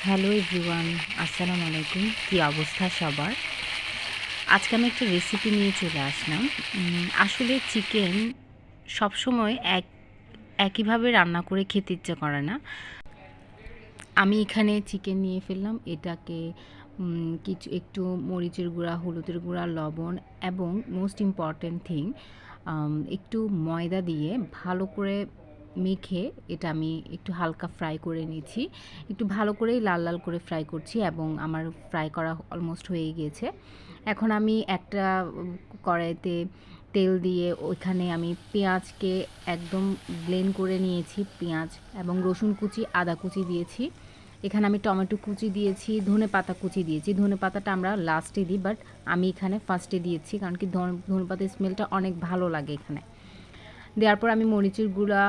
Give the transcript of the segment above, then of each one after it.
Hello everyone, আসসালামু আলাইকুম। কী অবস্থা সবার? আজকে আমি একটা রেসিপি নিয়ে চলে আসলাম। আসলে চিকেন সবসময় একইভাবে রান্না করে খেতে ইচ্ছে করে না। আমি এখানে চিকেন নিয়ে ফেললাম, এটাকে কিছু একটু মরিচের গুঁড়া, হলুদের গুঁড়া, লবণ এবং মোস্ট ইম্পর্ট্যান্ট থিং একটু ময়দা দিয়ে ভালো করে মেখে এটা আমি একটু হালকা ফ্রাই করে নিচ্ছি। একটু ভালো করেই লাল লাল করে ফ্রাই করছি এবং আমার ফ্রাই করা অলমোস্ট হয়ে গিয়েছে। এখন আমি একটা কড়াইতে তেল দিয়ে ওইখানে আমি পেঁয়াজকে একদম ব্লেন্ড করে নিয়েছি। পেঁয়াজ এবং রসুন কুচি, আদা কুচি দিয়েছি। এখানে আমি টমেটো কুচি দিয়েছি, ধনেপাতা কুচি দিয়েছি। ধনেপাতাটা আমরা লাস্টে দিই, বাট আমি এখানে ফার্স্টে দিয়েছি, কারণ কি ধনেপাতার স্মেলটা অনেক ভালো লাগে এখানে। দেওয়ার পর আমি মরিচের গুঁড়া,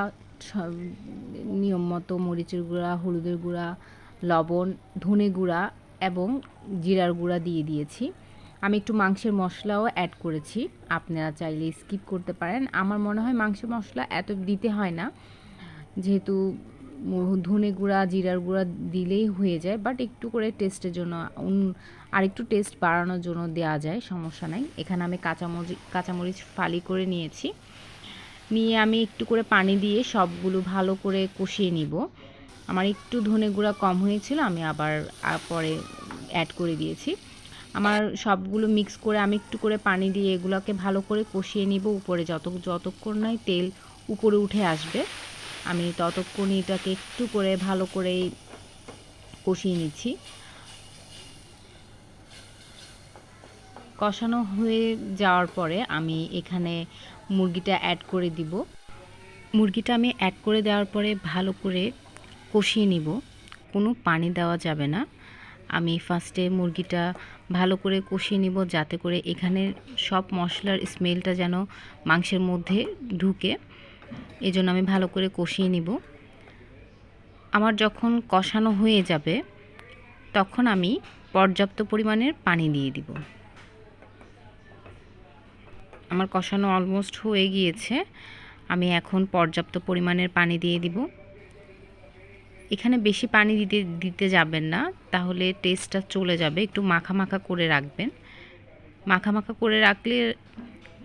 নিয়ম মতো মরিচের গুঁড়া, হলুদের গুঁড়া, লবণ, ধনে গুঁড়া এবং জিরার গুঁড়া দিয়ে দিয়েছি। আমি একটু মাংসের মশলাও অ্যাড করেছি, আপনারা চাইলে স্কিপ করতে পারেন। আমার মনে হয় মাংসের মশলা এত দিতে হয় না, যেহেতু ধনে গুঁড়া, জিরার গুঁড়া দিলেই হয়ে যায়, বাট একটু করে টেস্টের জন্য আর একটু টেস্ট বাড়ানোর জন্য দেওয়া যায়, সমস্যা নাই। এখানে আমি কাঁচামরিচ ফালি করে নিয়েছি। নিয়ে আমি একটু করে পানি দিয়ে সবগুলো ভালো করে কষিয়ে নিব। আমার একটু ধনে গুঁড়া কম হয়েছিল, আমি আবার পরে অ্যাড করে দিয়েছি। আমার সবগুলো মিক্স করে আমি একটু করে পানি দিয়ে এগুলোকে ভালো করে কষিয়ে নিব। উপরে যতক্ষণ নয় তেল উপরে উঠে আসবে, আমি ততক্ষণ এটাকে একটু করে ভালো করে কষিয়ে নিচ্ছি। কষানো হয়ে যাওয়ার পরে আমি এখানে মুরগিটা অ্যাড করে দিব। মুরগিটা আমি অ্যাড করে দেওয়ার পরে ভালো করে কষিয়ে নিব, কোনো পানি দেওয়া যাবে না। আমি ফার্স্টে মুরগিটা ভালো করে কষিয়ে নিব, যাতে করে এখানের সব মশলার স্মেলটা যেন মাংসের মধ্যে ঢুকে। এজন্য আমি ভালো করে কষিয়ে নিব। আমার যখন কষানো হয়ে যাবে তখন আমি পর্যাপ্ত পরিমাণের পানি দিয়ে দিব। আমার কষানো অলমোস্ট হয়ে গিয়েছে, আমি এখন পর্যাপ্ত পরিমাণের পানি দিয়ে দিব। এখানে বেশি পানি দিতে যাবেন না, তাহলে টেস্টটা চলে যাবে। একটু মাখা মাখা করে রাখবেন, মাখা মাখা করে রাখলে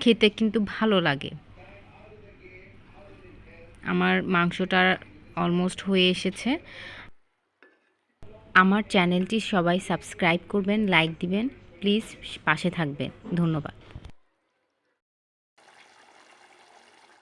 খেতে কিন্তু ভালো লাগে। আমার মাংসটা অলমোস্ট হয়ে এসেছে। আমার চ্যানেলটি সবাই সাবস্ক্রাইব করবেন, লাইক দিবেন, প্লিজ পাশে থাকবেন। ধন্যবাদ।